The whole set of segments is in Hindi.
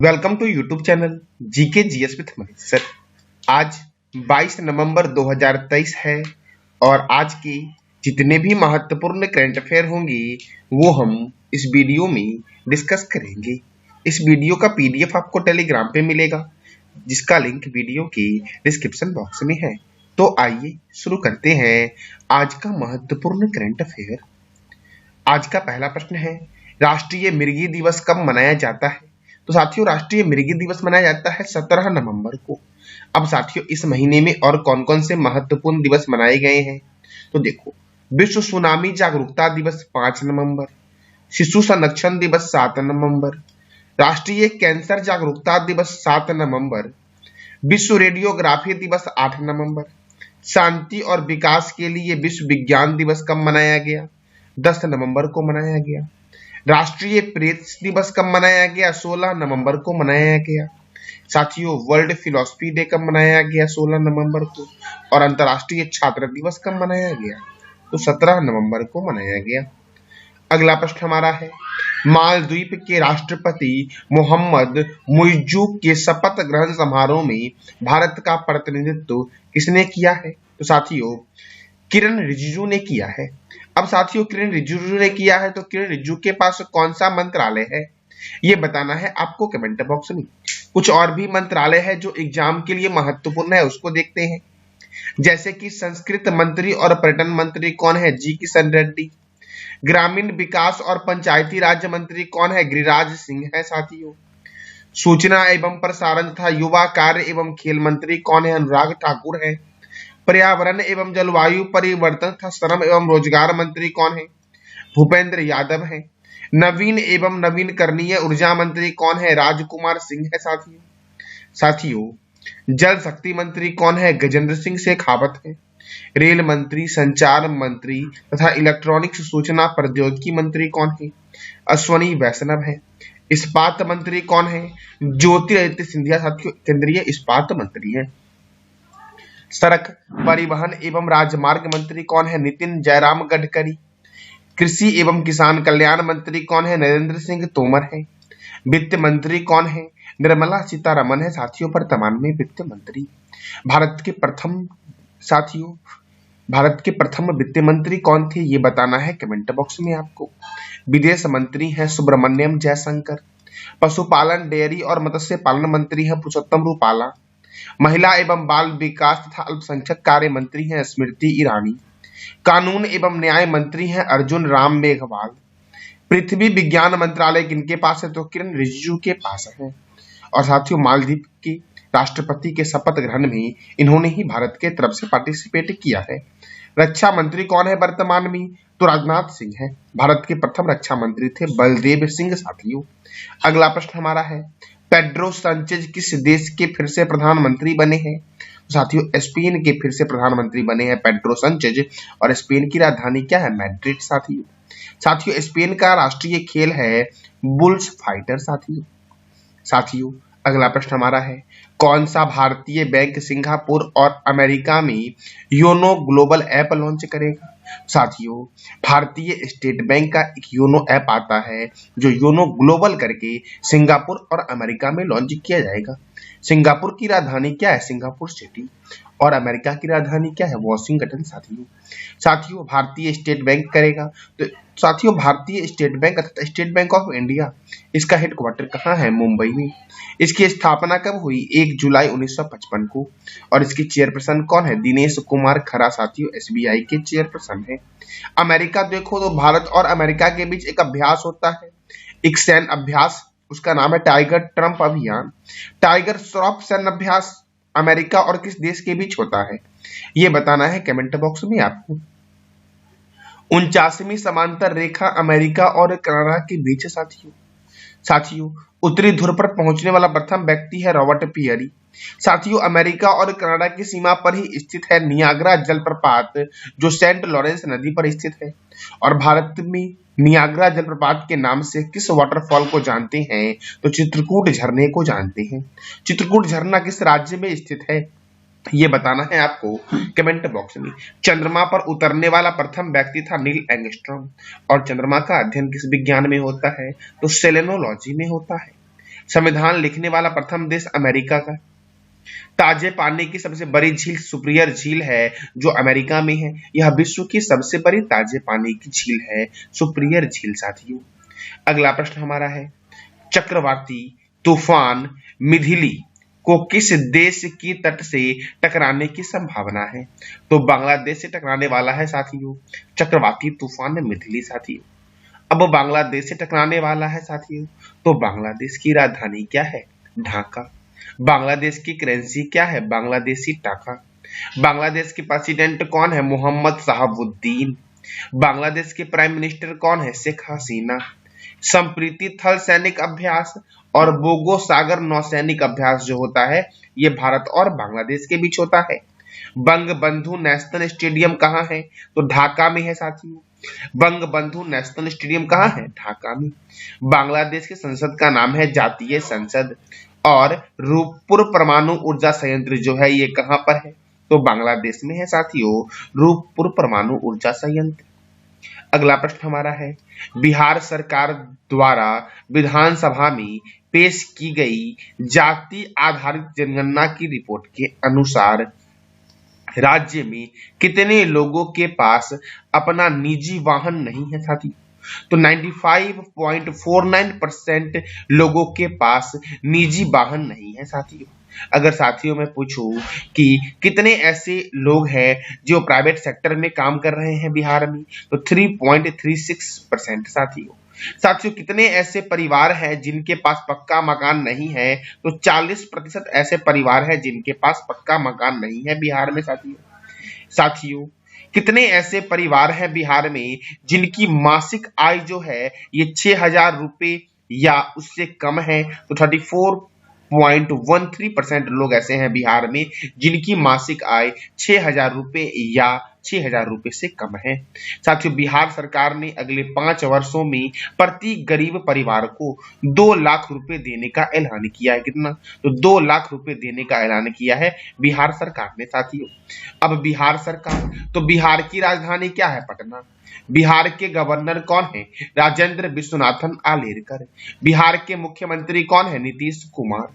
Welcome to YouTube channel GK GS with Manish sir. आज 22 नवंबर 2023 है और आज की जितने भी महत्वपूर्ण करंट अफेयर होंगी वो हम इस वीडियो में डिस्कस करेंगे। इस वीडियो का पीडीएफ आपको टेलीग्राम पे मिलेगा जिसका लिंक वीडियो के डिस्क्रिप्शन बॉक्स में है। तो आइए शुरू करते हैं आज का महत्वपूर्ण करंट अफेयर। आज का पहला प्रश्न है, राष्ट्रीय मृगी दिवस कब मनाया जाता है? तो साथियों, राष्ट्रीय मृगी दिवस मनाया जाता है 17 नवंबर को। अब साथियों, इस महीने में और कौन कौन से महत्वपूर्ण दिवस मनाए गए हैं? तो देखो, विश्व सुनामी जागरूकता दिवस 5 नवंबर, शिशु संरक्षण दिवस 7 नवंबर, राष्ट्रीय कैंसर जागरूकता दिवस 7 नवंबर, विश्व रेडियोग्राफी दिवस 8 नवंबर, शांति और विकास के लिए विश्व विज्ञान दिवस कब मनाया गया? 10 नवंबर को मनाया गया। राष्ट्रीय प्रेस दिवस कब मनाया गया? 16 नवंबर को मनाया गया। साथियों, वर्ल्ड फिलोसफी डे कब मनाया गया? 16 नवंबर को। और अंतर्राष्ट्रीय छात्र दिवस कब मनाया गया? तो 17 नवंबर को मनाया गया। अगला प्रश्न हमारा है, मालदीव के राष्ट्रपति मोहम्मद मुइज्जू के शपथ ग्रहण समारोह में भारत का प्रतिनिधित्व किसने किया है? तो साथियों, किरण रिजिजू ने किया है। अब साथियों, किरण रिजिजू ने किया है तो किरण रिजिजू के पास कौन सा मंत्रालय है ये बताना है आपको कमेंट बॉक्स में। कुछ और भी मंत्रालय है जो एग्जाम के लिए महत्वपूर्ण है, उसको देखते हैं। जैसे कि संस्कृत मंत्री और पर्यटन मंत्री कौन है? जी किशन रेड्डी। ग्रामीण विकास और पंचायती राज मंत्री कौन है? गिरिराज सिंह है साथियों। सूचना एवं प्रसारण तथा युवा कार्य एवं खेल मंत्री कौन है? अनुराग ठाकुर है। पर्यावरण एवं जलवायु परिवर्तन तथा श्रम एवं रोजगार मंत्री कौन है? भूपेंद्र यादव है। नवीन एवं नवीनकरणीय ऊर्जा मंत्री कौन है? राजकुमार सिंह है साथियों, जल शक्ति मंत्री कौन है? गजेंद्र सिंह शेखावत है। रेल मंत्री, संचार मंत्री तथा इलेक्ट्रॉनिक्स सूचना प्रौद्योगिकी मंत्री कौन है? अश्वनी वैष्णव है। इस्पात मंत्री कौन है? ज्योतिरादित्य सिंधिया साथियों केंद्रीय इस्पात मंत्री है। सड़क परिवहन एवं राजमार्ग मंत्री कौन है? नितिन जयराम गडकरी। कृषि एवं किसान कल्याण मंत्री कौन है? नरेंद्र सिंह तोमर है। वित्त मंत्री कौन है? निर्मला सीतारमन है साथियों, वर्तमान में वित्त मंत्री। भारत के प्रथम वित्त मंत्री कौन थे ये बताना है कमेंट बॉक्स में आपको। विदेश मंत्री हैं सुब्रमण्यम जयशंकर। पशुपालन, डेयरी और मत्स्य पालन मंत्री हैं पुरुषोत्तम रूपाला। महिला एवं बाल विकास तथा अल्पसंख्यक कार्य मंत्री हैं स्मृति ईरानी। कानून एवं न्याय मंत्री हैं अर्जुन राम मेघवाल। पृथ्वी विज्ञान मंत्रालय किनके पास है? तो किरण रिजिजू के पास है। और साथियों, मालदीव के राष्ट्रपति के शपथ ग्रहण में इन्होंने ही भारत के तरफ से पार्टिसिपेट किया है। रक्षा मंत्री कौन है वर्तमान में? तो राजनाथ सिंह है। भारत के प्रथम रक्षा मंत्री थे बलदेव सिंह साथियों। अगला प्रश्न हमारा है, पेड्रो सांचेज किस देश के फिर से प्रधानमंत्री बने हैं? साथियों, स्पेन के फिर से प्रधानमंत्री बने हैं पेड्रो सांचेज। और स्पेन की राजधानी क्या है? मैड्रिड साथियों, स्पेन का राष्ट्रीय खेल है बुल्स फाइटर साथियों, अगला प्रश्न हमारा है, कौन सा भारतीय बैंक सिंगापुर और अमेरिका में योनो ग्लोबल ऐप लॉन्च करेगा? साथियों, भारतीय स्टेट बैंक का एक योनो ऐप आता है जो योनो ग्लोबल करके सिंगापुर और अमेरिका में लॉन्च किया जाएगा। सिंगापुर की राजधानी क्या है? Singapore city. और अमेरिका की राजधानी क्या है? वॉशिंगटन साथियों, भारतीय स्टेट बैंक करेगा। तो साथियों, भारतीय स्टेट बैंक अर्थात स्टेट बैंक ऑफ इंडिया, इसका हेडक्वार्टर कहाँ है? मुंबई में। इसकी स्थापना कब हुई? 1 जुलाई 1955 को। और इसकी चेयरपर्सन कौन है? दिनेश कुमार खरा साथियों, एसबीआई के चेयरपर्सन है। अमेरिका देखो तो भारत और अमेरिका के बीच एक अभ्यास होता है, एक सैन्य अभ्यास, उसका नाम है टाइगर ट्रंप अभियान। टाइगर श्रॉफ सैन्य अभ्यास अमेरिका और किस देश के बीच होता है ये बताना है कमेंट बॉक्स में आपको। 49वीं समांतर रेखा अमेरिका और कनाडा के बीच है साथियों, उत्तरी ध्रुव पर पहुंचने वाला प्रथम व्यक्ति है रॉबर्ट पियरी। साथियों, अमेरिका और कनाडा की सीमा पर ही स्थित है नियाग्रा जलप्रपात जो सेंट लॉरेंस नदी पर स्थित है। और भारत में नियाग्रा जलप्रपात के नाम से किस वाटरफॉल को जानते हैं? तो चित्रकूट झरने को जानते हैं। चित्रकूट झरना किस राज्य में स्थित है ये बताना है आपको कमेंट बॉक्स में। चंद्रमा पर उतरने वाला प्रथम व्यक्ति था नील एंगस्ट्रॉम। और चंद्रमा का अध्ययन किस विज्ञान में होता है? तो सेलेनोलॉजी में होता है। संविधान लिखने वाला प्रथम देश अमेरिका का। ताजे पानी की सबसे बड़ी झील सुपीरियर झील है जो अमेरिका में है। यह विश्व की सबसे बड़ी ताजे पानी की झील है, सुपीरियर झील साथियों। अगला प्रश्न हमारा है, चक्रवाती तूफान मिथिली को किस देश की तट से टकराने की संभावना है? तो बांग्लादेश से टकराने वाला है साथियों, चक्रवाती तूफान मिथिली साथियों। अब बांग्लादेश से टकराने वाला है साथियों, तो बांग्लादेश की राजधानी क्या है? ढाका। बांग्लादेश की करेंसी क्या है? बांग्लादेशी टाका। बांग्लादेश के प्रेसिडेंट कौन है? मोहम्मद शहाबुद्दीन। बांग्लादेश के प्राइम मिनिस्टर कौन है? शेख हसीना। संप्रीति थल सैनिक अभ्यास और बोगो सागर नौसैनिक अभ्यास जो होता है ये भारत और बांग्लादेश के बीच होता है। बंगबंधु नेशनल स्टेडियम कहाँ है? तो ढाका में है साथियों। बंगबंधु नेशनल स्टेडियम कहाँ है? ढाका में। बांग्लादेश की संसद का नाम है जातीय संसद। और रूपपुर परमाणु ऊर्जा संयंत्र जो है ये कहाँ पर है? तो बांग्लादेश में है साथियों, रूपपुर परमाणु ऊर्जा संयंत्र। अगला प्रश्न हमारा है, बिहार सरकार द्वारा विधानसभा में पेश की गई जाति आधारित जनगणना की रिपोर्ट के अनुसार राज्य में कितने लोगों के पास अपना निजी वाहन नहीं है साथी? तो 95.49% लोगों के पास निजी वाहन नहीं है साथियों। अगर साथियों मैं पूछूं कि कितने ऐसे लोग हैं जो प्राइवेट सेक्टर में काम कर रहे हैं बिहार में, तो 3.36% साथियों। साथियों कितने ऐसे परिवार हैं जिनके पास पक्का मकान नहीं है? तो 40% ऐसे परिवार हैं जिनके पास पक्का मकान नहीं है बिहार में साथियों। साथियों कितने ऐसे परिवार हैं बिहार में जिनकी मासिक आय जो है ये 6,000 रुपए या उससे कम है? तो 34.13% लोग ऐसे हैं बिहार में जिनकी मासिक आय 6,000 रुपए या 6,000 रुपए से कम है। साथियों बिहार सरकार ने अगले 5 वर्षों में प्रति गरीब परिवार को 2 लाख रुपए देने का ऐलान किया है। कितना? तो 2 लाख रुपए देने का ऐलान किया है बिहार सरकार ने साथियों। अब बिहार सरकार, तो बिहार की राजधानी क्या है? पटना। बिहार के गवर्नर कौन है? राजेंद्र विश्वनाथन आलेरकर। बिहार के मुख्यमंत्री कौन है? नीतीश कुमार।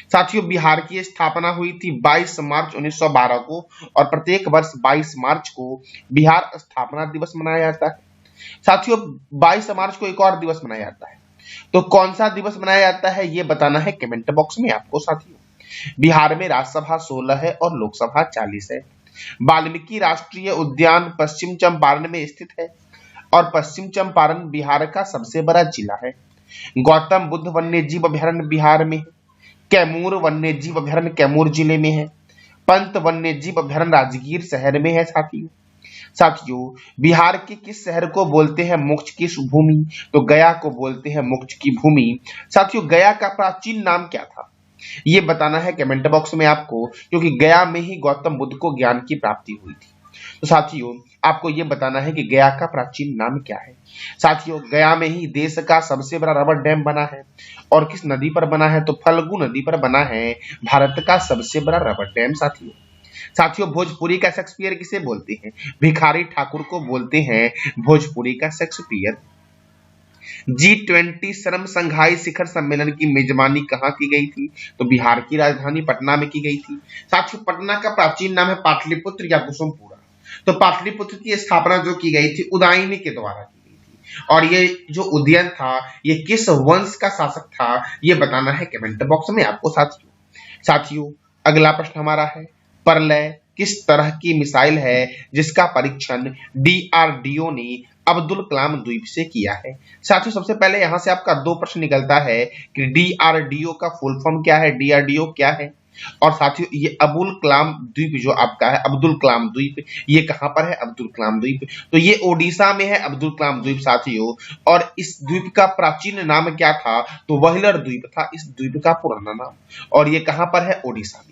साथियों बिहार की स्थापना हुई थी 22 मार्च 1912 को और प्रत्येक वर्ष 22 मार्च को बिहार स्थापना दिवस मनाया जाता है। साथियों 22 मार्च को एक और दिवस मनाया जाता है, तो कौन सा दिवस मनाया जाता है ये बताना है कमेंट बॉक्स में आपको साथियों। बिहार में राज्यसभा 16 है और लोकसभा 40 है। वाल्मीकि राष्ट्रीय उद्यान पश्चिम चंपारण में स्थित है और पश्चिम चंपारण बिहार का सबसे बड़ा जिला है। गौतम बुद्ध वन्यजीव अभयारण्य बिहार में है। कैमूर वन्यजीव अभयारण्य कैमूर जिले में है। पंत वन्यजीव अभयारण्य राजगीर शहर में है साथियों। साथियों बिहार के किस शहर को बोलते हैं मोक्ष की भूमि? तो गया को बोलते हैं मोक्ष की भूमि। साथियों गया का प्राचीन नाम क्या था ये बताना है कमेंट बॉक्स में आपको, क्योंकि गया में ही गौतम बुद्ध को ज्ञान की प्राप्ति हुई थी। तो साथियों आपको ये बताना है कि गया का प्राचीन नाम क्या है। साथियों गया में ही देश का सबसे बड़ा रबर डैम बना है और किस नदी पर बना है? तो फल्गु नदी पर बना है भारत का सबसे बड़ा रबर डैम साथियों। साथियों भोजपुरी का शेक्सपियर किसे बोलते हैं? भिखारी ठाकुर को बोलते हैं भोजपुरी का शेक्सपियर। G20 श्रम संघाई शिखर सम्मेलन की मेजबानी कहाँ की गई थी? तो बिहार की राजधानी पटना में की गई थी। साथियों पटना का प्राचीन नाम है पाटलिपुत्र या कुसुमपुरा। तो पाटलिपुत्र की स्थापना जो की गई थी उदयनी के द्वारा की गई थी, और ये जो उदयन था ये किस वंश का शासक था ये बताना है कमेंट बॉक्स में आपको साथियों। साथियों अगला प्रश्न हमारा है, प्रलय किस तरह की मिसाइल है जिसका परीक्षण DRDO ने अब्दुल कलाम द्वीप से किया है? साथियों सबसे पहले यहां से आपका 2 प्रश्न निकलता है कि DRDO का फुल फॉर्म क्या है, DRDO क्या है, और साथियों ये अब्दुल कलाम द्वीप जो आपका है अब्दुल कलाम द्वीप ये कहां पर है? अब्दुल कलाम द्वीप, तो ये ओडिशा में है अब्दुल कलाम द्वीप साथियों। और इस द्वीप का प्राचीन नाम क्या था? तो व्हीलर द्वीप था इस द्वीप का पुराना नाम, और ये कहां पर है? ओडिशा में।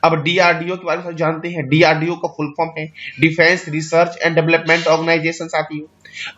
अब DRDO के बारे में जानते हैं। DRDO का फुल फॉर्म है defence research and development organisation साथियों।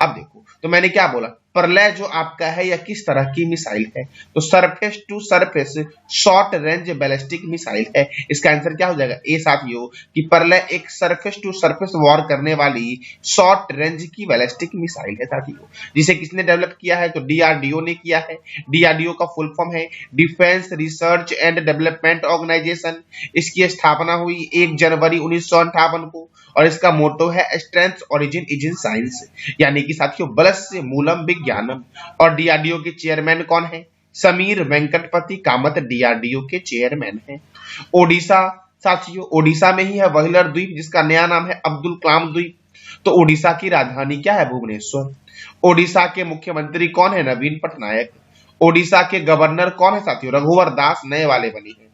अब देखो, तो मैंने क्या बोला, प्रलय जो आपका है यह किस तरह की मिसाइल है, तो surface to surface short range ballistic missile है। इसका आंसर क्या हो जाएगा ए साथियों, कि प्रलय एक सरफेस टू सरफेस वॉर करने वाली शॉर्ट रेंज की बैलिस्टिक मिसाइल है साथियों, जिसे किसने डेवलप किया है, तो डीआरडीओ ने किया है। डीआरडीओ का फुल फॉर्म है defence research and development organisation. इसकी स्थापना हुई 1 जनवरी 1958 को और इसका मोटो है strength origin is in science, यानी कि साथियों बलस्य मूलम विज्ञानम। और डीआरडीओ के चेयरमैन कौन है, समीर वेंकटपति कामत डीआरडीओ के चेयरमैन है। ओडिशा साथियों, ओडिशा में ही है व्हीलर द्वीप जिसका नया नाम है अब्दुल कलाम द्वीप। तो ओडिशा की राजधानी क्या है, भुवनेश्वर। ओडिशा के मुख्यमंत्री कौन है, नवीन पटनायक। ओडिशा के गवर्नर कौन है साथियों, रघुवर दास नए वाले बने हैं।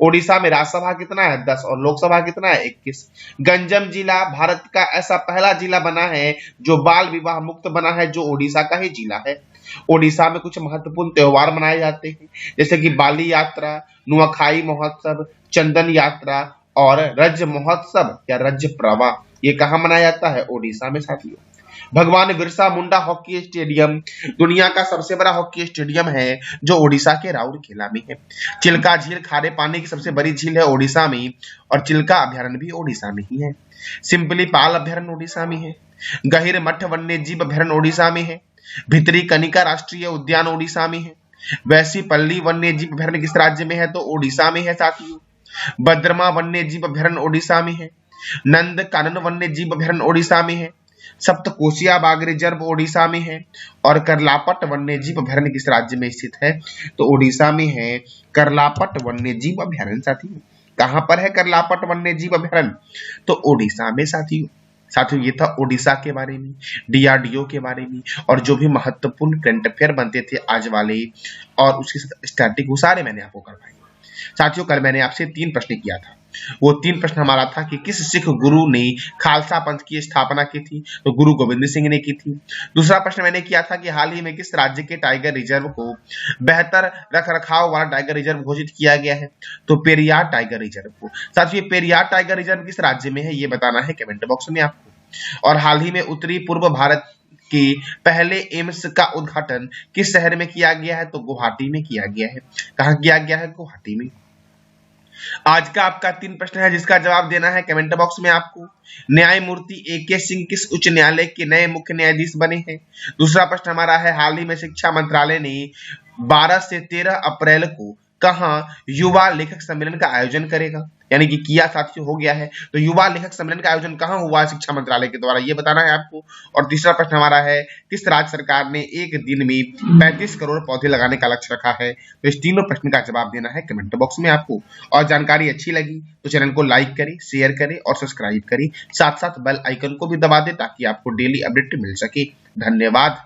ओडिशा में राज्यसभा कितना है, 10 और लोकसभा कितना है, 21। गंजम जिला भारत का ऐसा पहला जिला बना है जो बाल विवाह मुक्त बना है, जो ओडिशा का ही जिला है। ओडिशा में कुछ महत्वपूर्ण त्योहार मनाए जाते हैं, जैसे कि बाली यात्रा, नुआखाई महोत्सव, चंदन यात्रा और रज महोत्सव या रज प्रवा। ये कहाँ मनाया जाता है, ओडिशा में साथियों। भगवान बिरसा मुंडा हॉकी स्टेडियम दुनिया का सबसे बड़ा हॉकी स्टेडियम है, जो ओडिशा के राउरकेला में है। चिल्का झील खारे पानी की सबसे बड़ी झील है ओडिशा में, और चिल्का अभ्यारण्य भी ओडिशा में ही है। सिंपली पाल अभ्यारण्य ओडिशा में है। गहिर मठ वन्य जीव अभ्यारण्य ओडिशा में है। भितरी कनिका राष्ट्रीय उद्यान ओडिशा में है। वैसी पल्ली वन्य जीव अभ्यारण्य किस राज्य में है, तो ओडिशा में है साथियों। बद्रमा वन्य जीव अभ्यारण्य ओडिशा में है। नंद कानन वन्य जीव अभ्यारण्य ओडिशा में है। सप्तकोशिया बाघ रिजर्व ओडिशा में है। और करलापट वन्य जीव अभ्यारण्य किस राज्य में स्थित है, तो ओडिशा में है करलापट वन्य जीव अभ्यारण्य साथियों। कहां पर है करलापट वन्य जीव अभ्यारण्य, तो ओडिशा में साथियों। साथियों ये था ओडिशा के बारे में, डीआरडीओ के बारे में, और जो भी महत्वपूर्ण करंट अफेयर बनते थे आज वाले और उसके साथ स्टैटिक वो सारे मैंने आपको करवाए। साथियों कल मैंने आपसे 3 प्रश्न किया था। वो 3 प्रश्न हमारा था कि किस सिख गुरु ने खालसा पंथ की स्थापना की थी, तो गुरु गोविंद सिंह ने की थी। दूसरा प्रश्न मैंने किया था कि हाल ही में किस राज्य के टाइगर रिजर्व को बेहतर रखरखाव वाला टाइगर रिजर्व घोषित किया गया है, तो पेरियार टाइगर रिजर्व को। साथियों पेरियार टाइगर रिजर्व किस राज्य में है, ये बताना है कमेंट बॉक्स में आपको। और हाल ही में उत्तरी पूर्व भारत के पहले एम्स का उद्घाटन किस शहर में किया गया है, तो गुवाहाटी में किया गया है। कहां किया गया है, गुवाहाटी में। आज का आपका 3 प्रश्न है जिसका जवाब देना है कमेंट बॉक्स में आपको। न्यायमूर्ति ए.के. सिंह किस उच्च न्यायालय के नए मुख्य न्यायाधीश बने हैं। दूसरा प्रश्न हमारा है हाल ही में शिक्षा मंत्रालय ने 12 से 13 अप्रैल को कहां युवा लेखक सम्मेलन का आयोजन करेगा, यानी कि किया साथियों हो गया है, तो युवा लेखक सम्मेलन का आयोजन कहां हुआ शिक्षा मंत्रालय के द्वारा, ये बताना है आपको। और तीसरा प्रश्न हमारा है किस राज्य सरकार ने एक दिन में 35 करोड़ पौधे लगाने का लक्ष्य रखा है, तो इस तीनों प्रश्न का जवाब देना है कमेंट बॉक्स में आपको। और जानकारी अच्छी लगी तो चैनल को लाइक करें, शेयर करें और सब्सक्राइब करें, साथ साथ बेल आइकन को भी दबा दें ताकि आपको डेली अपडेट मिल सके। धन्यवाद।